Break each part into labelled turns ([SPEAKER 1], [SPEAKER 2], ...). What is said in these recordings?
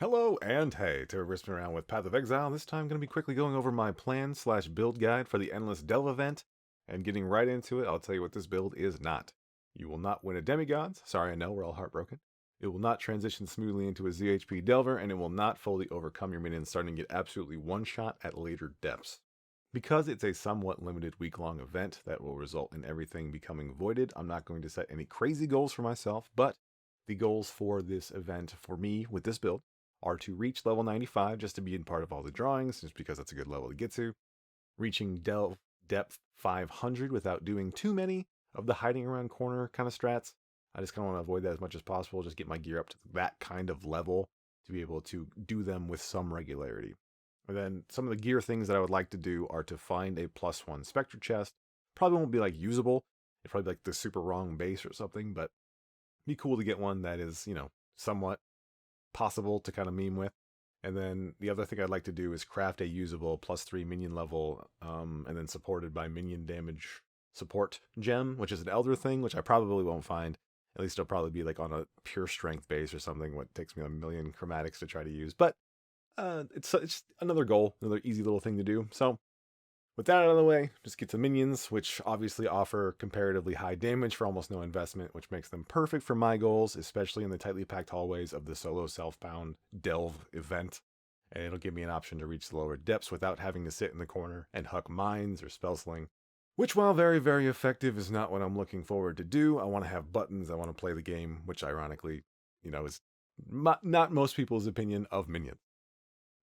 [SPEAKER 1] Hello and hey to Risping Around with Path of Exile. This time I'm going to be quickly going over my plan slash build guide for the Endless Delve event. And getting right into it, I'll tell you what this build is not. You will not win a Demigods. Sorry, I know, we're all heartbroken. It will not transition smoothly into a ZHP Delver, and it will not fully overcome your minions starting to get absolutely one-shot at later depths. Because it's a somewhat limited week-long event that will result in everything becoming voided, I'm not going to set any crazy goals for myself, but the goals for this event for me with this build are to reach level 95 just to be in part of all the drawings, just because that's a good level to get to. Reaching delve depth 500 without doing too many of the hiding around corner kind of strats. I just kind of want to avoid that as much as possible, just get my gear up to that kind of level to be able to do them with some regularity. And then some of the gear things that I would like to do are to find a +1 Spectre chest. Probably won't be like usable. It'd probably be like the super wrong base or something, but it'd be cool to get one that is, somewhat possible to kind of meme with. And then the other thing I'd like to do is craft a usable +3 minion level, and then supported by minion damage support gem, which is an elder thing, which I probably won't find. At least it'll probably be like on a pure strength base or something, what takes me a million chromatics to try to use. But it's another goal, another easy little thing to do. So with that out of the way, just get to minions, which obviously offer comparatively high damage for almost no investment, which makes them perfect for my goals, especially in the tightly packed hallways of the solo self-bound delve event. And it'll give me an option to reach the lower depths without having to sit in the corner and huck mines or spell sling, which, while very, very effective, is not what I'm looking forward to do. I want to have buttons. I want to play the game, which ironically, is not most people's opinion of minions.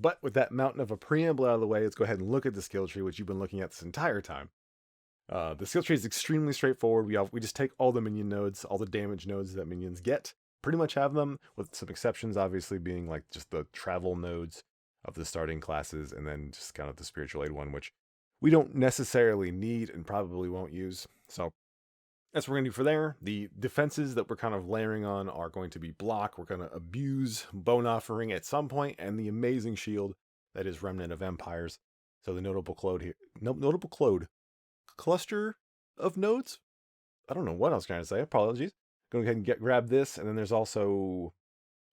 [SPEAKER 1] But with that mountain of a preamble out of the way, let's go ahead and look at the skill tree, which you've been looking at this entire time. The skill tree is extremely straightforward. We just take all the minion nodes, all the damage nodes that minions get, pretty much have them, with some exceptions obviously being like just the travel nodes of the starting classes, and then just kind of the spiritual aid one, which we don't necessarily need and probably won't use. So that's what we're going to do for there. The defenses that we're kind of layering on are going to be block. We're going to abuse Bone Offering at some point, and the amazing shield that is Remnant of Empires. So the notable clode here, notable clode cluster of nodes. I don't know what I was trying to say. Apologies. Go ahead and grab this, and then there's also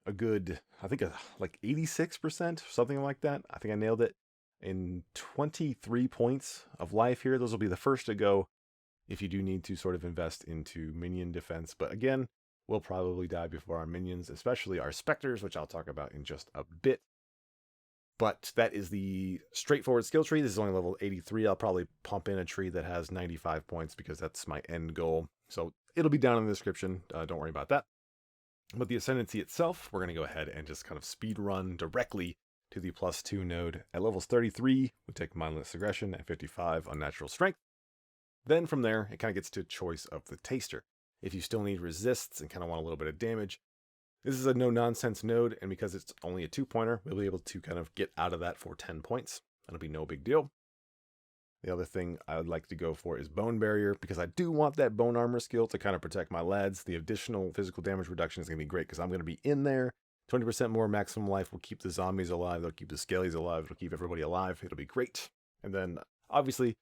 [SPEAKER 1] a good, I think, like 86%, something like that. I think I nailed it in 23 points of life here. Those will be the first to go if you do need to sort of invest into minion defense. But again, we'll probably die before our minions, especially our Spectres, which I'll talk about in just a bit. But that is the straightforward skill tree. This is only level 83. I'll probably pump in a tree that has 95 points because that's my end goal. So it'll be down in the description. Don't worry about that. But the Ascendancy itself, we're going to go ahead and just kind of speed run directly to the +2 node. At levels 33, we take Mindless Aggression, at 55, Unnatural Strength. Then from there, it kind of gets to choice of the taster. If you still need resists and kind of want a little bit of damage, this is a no-nonsense node, and because it's only a 2-pointer, we'll be able to kind of get out of that for 10 points. That'll be no big deal. The other thing I would like to go for is Bone Barrier, because I do want that Bone Armor skill to kind of protect my lads. The additional physical damage reduction is going to be great because I'm going to be in there. 20% more maximum life will keep the zombies alive. They'll keep the scalies alive. It'll keep everybody alive. It'll be great. And then, obviously,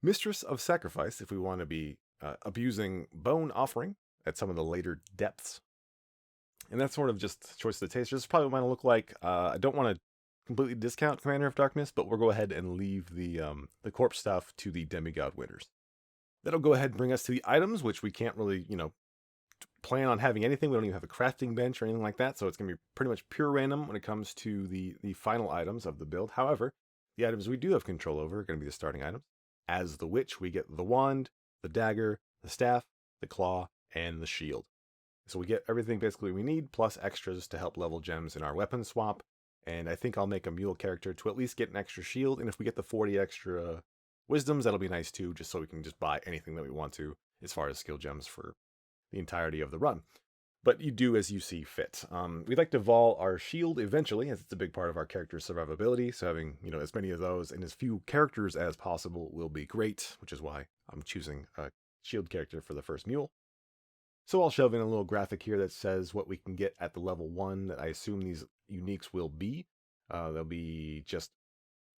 [SPEAKER 1] Mistress of Sacrifice, if we want to be abusing Bone Offering at some of the later depths. And that's sort of just choice of the taster. This is probably what mine will look like. I don't want to completely discount Commander of Darkness, but we'll go ahead and leave the corpse stuff to the demigod winners. That'll go ahead and bring us to the items, which we can't really, plan on having anything. We don't even have a crafting bench or anything like that, so it's going to be pretty much pure random when it comes to the final items of the build. However, the items we do have control over are going to be the starting items. As the witch, we get the wand, the dagger, the staff, the claw, and the shield. So we get everything basically we need, plus extras to help level gems in our weapon swap. And I think I'll make a mule character to at least get an extra shield. And if we get the 40 extra wisdoms, that'll be nice too, just so we can just buy anything that we want to as far as skill gems for the entirety of the run. But you do as you see fit. We'd like to Vaal our shield eventually, as it's a big part of our character's survivability. So having, as many of those and as few characters as possible will be great, which is why I'm choosing a shield character for the first mule. So I'll shove in a little graphic here that says what we can get at the level 1 that I assume these uniques will be. They'll be just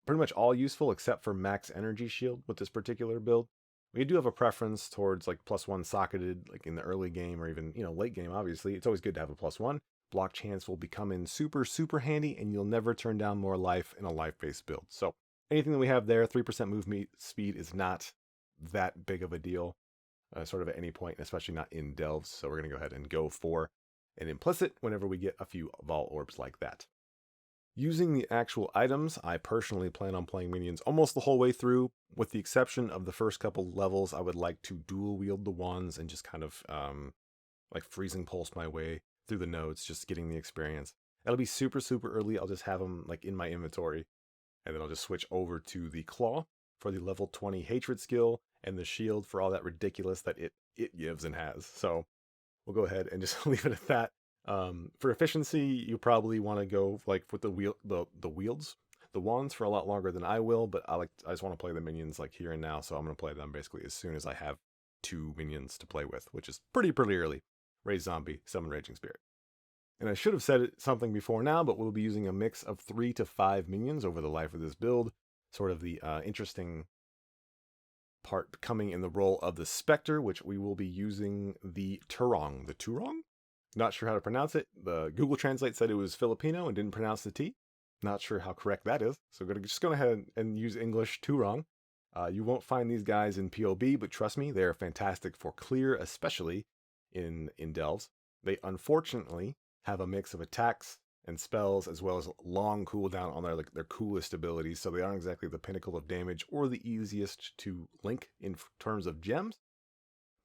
[SPEAKER 1] pretty much all useful except for max energy shield with this particular build. We do have a preference towards like +1 socketed, like in the early game or even, late game, obviously. It's always good to have a +1, block chance will become in super, super handy, and you'll never turn down more life in a life-based build. So anything that we have there, 3% move speed is not that big of a deal, sort of at any point, especially not in delves. So we're going to go ahead and go for an implicit whenever we get a few Vaal orbs like that. Using the actual items, I personally plan on playing minions almost the whole way through, with the exception of the first couple levels. I would like to dual wield the wands and just kind of like freezing pulse my way through the nodes, just getting the experience. That'll be super, super early. I'll just have them like in my inventory, and then I'll just switch over to the claw for the level 20 hatred skill and the shield for all that ridiculous that it gives and has. So we'll go ahead and just leave it at that. For efficiency, you probably want to go like with the wands for a lot longer than I will, but I just want to play the minions like here and now, so I'm going to play them basically as soon as I have 2 minions to play with, which is pretty early. Raise Zombie, Summon Raging Spirit. And I should have said something before now, but we'll be using a mix of 3 to 5 minions over the life of this build. Sort of the interesting part coming in the role of the Spectre, which we will be using the Turong. The Turong? Not sure how to pronounce it. The Google Translate said it was Filipino and didn't pronounce the T. Not sure how correct that is. So we're just going to go ahead and use English Turong. You won't find these guys in POB, but trust me, they're fantastic for clear, especially in delves. They unfortunately have a mix of attacks and spells as well as long cooldown on their coolest abilities, so they aren't exactly the pinnacle of damage or the easiest to link in terms of gems.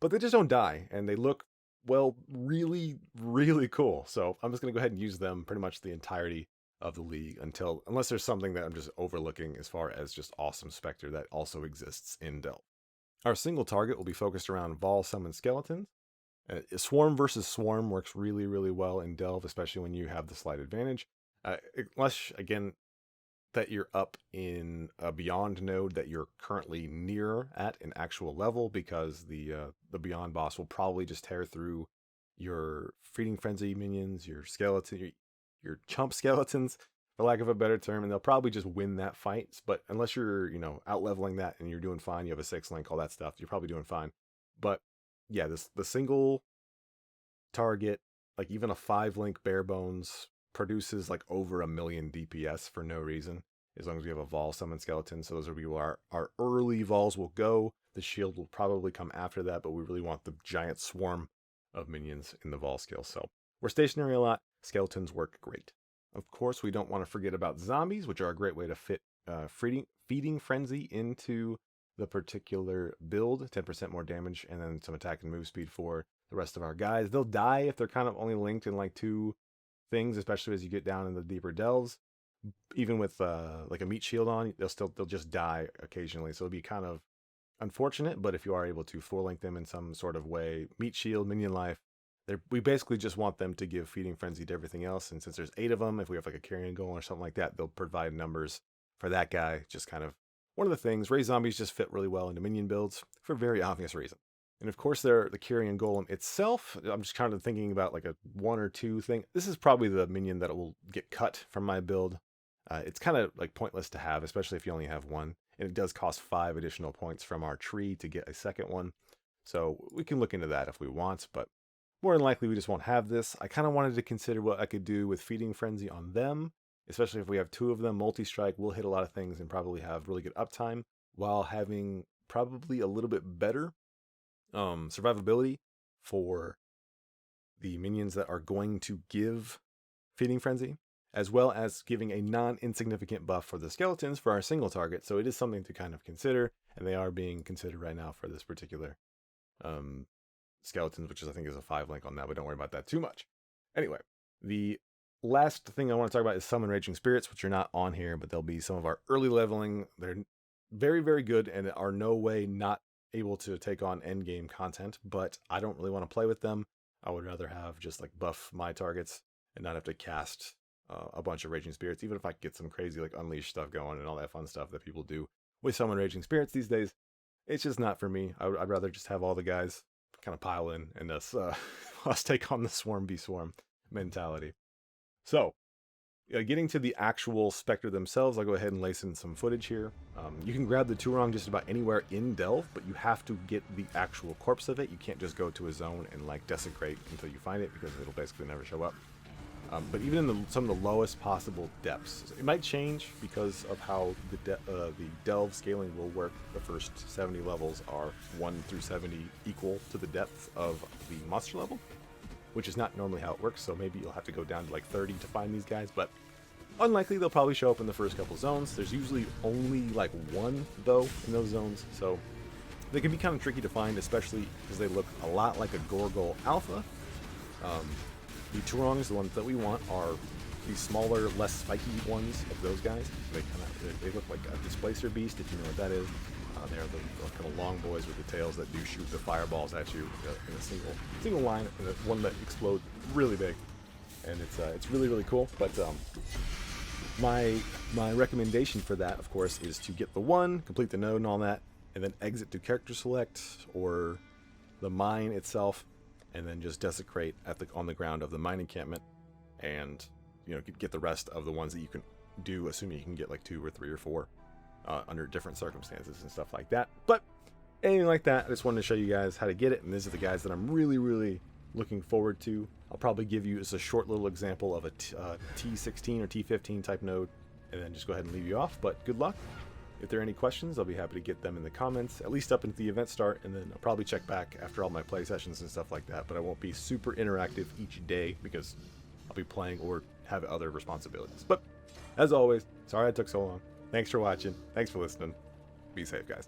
[SPEAKER 1] But they just don't die, and they look, well, really, really cool. So I'm just going to go ahead and use them pretty much the entirety of the league unless there's something that I'm just overlooking as far as just awesome Spectre that also exists in delve. Our single target will be focused around Vaal summon skeletons. Swarm versus swarm works really, really well in delve, especially when you have the slight advantage. Unless, again, that you're up in a beyond node that you're currently near at an actual level, because the beyond boss will probably just tear through your feeding frenzy minions, your skeleton, your chump skeletons, for lack of a better term, and they'll probably just win that fight. But unless you're, out leveling that and you're doing fine, you have a 6 link, all that stuff, you're probably doing fine. But yeah, the single target, like even a 5 link bare bones, produces like over 1 million DPS for no reason, as long as we have a Vaal summon skeleton. So those will be where our early Vaals will go. The shield will probably come after that, but we really want the giant swarm of minions in the Vaal skill. So we're stationary a lot. Skeletons work great. Of course, we don't want to forget about zombies, which are a great way to fit feeding frenzy into the particular build. 10% more damage and then some attack and move speed for the rest of our guys. They'll die if they're kind of only linked in like 2 things, especially as you get down in the deeper delves. Even with like a meat shield on, they'll just die occasionally. So it'll be kind of unfortunate, but if you are able to 4-link them in some sort of way, meat shield, minion life, we basically just want them to give feeding frenzy to everything else. And since there's 8 of them, if we have like a carrion golem or something like that, they'll provide numbers for that guy. Just kind of one of the things. Raised zombies just fit really well into minion builds for very obvious reasons. And of course, the carrion golem itself, I'm just kind of thinking about like a 1 or 2 thing. This is probably the minion that will get cut from my build. It's kind of like pointless to have, especially if you only have 1. And it does cost 5 additional points from our tree to get a second one. So we can look into that if we want, but more than likely we just won't have this. I kind of wanted to consider what I could do with feeding frenzy on them, especially if we have 2 of them. Multi-strike will hit a lot of things and probably have really good uptime, while having probably a little bit better survivability for the minions that are going to give feeding frenzy, as well as giving a non-insignificant buff for the skeletons for our single target. So it is something to kind of consider, and they are being considered right now for this particular skeletons, which I think is a 5 link on that, but don't worry about that too much. Anyway, the last thing I want to talk about is summon raging spirits, which are not on here, but they'll be some of our early leveling. They're very, very good and are no way not able to take on end game content, but I don't really want to play with them. I would rather have just like buff my targets and not have to cast a bunch of raging spirits, even if I get some crazy like unleash stuff going and all that fun stuff that people do with summon raging spirits these days. It's just not for me. I'd rather just have all the guys kind of pile in and us take on the swarm be swarm mentality. So getting to the actual Spectre themselves, I'll go ahead and lace in some footage here. You can grab the Turong just about anywhere in delve, but you have to get the actual corpse of it. You can't just go to a zone and like desecrate until you find it, because it'll basically never show up. But even in some of the lowest possible depths, it might change because of how the delve scaling will work. The first 70 levels are 1 through 70 equal to the depth of the monster level, which is not normally how it works, so maybe you'll have to go down to like 30 to find these guys, but unlikely. They'll probably show up in the first couple zones. There's usually only like one, though, in those zones, so they can be kind of tricky to find, especially because they look a lot like a Gorgol Alpha. The Turongs, the ones that we want, are the smaller, less spiky ones of those guys. They look like a Displacer Beast, if you know what that is. They're the kind of long boys with the tails that do shoot the fireballs at you in a single line, and one that explodes really big, and it's really, really cool. But my recommendation for that, of course, is to get the one, complete the node and all that, and then exit to character select or the mine itself, and then just desecrate on the ground of the mine encampment, and get the rest of the ones that you can do, assuming you can get like 2 or 3 or 4 under different circumstances and stuff like that. But anything like that, I just wanted to show you guys how to get it, and these are the guys that I'm really, really looking forward to. I'll probably give you as a short little example of a T16 or T15 type node, and then just go ahead and leave you off. But good luck. If there are any questions, I'll be happy to get them in the comments, at least up into the event start, and then I'll probably check back after all my play sessions and stuff like that, but I won't be super interactive each day because I'll be playing or have other responsibilities. But as always, sorry I took so long. Thanks for watching. Thanks for listening. Be safe, guys.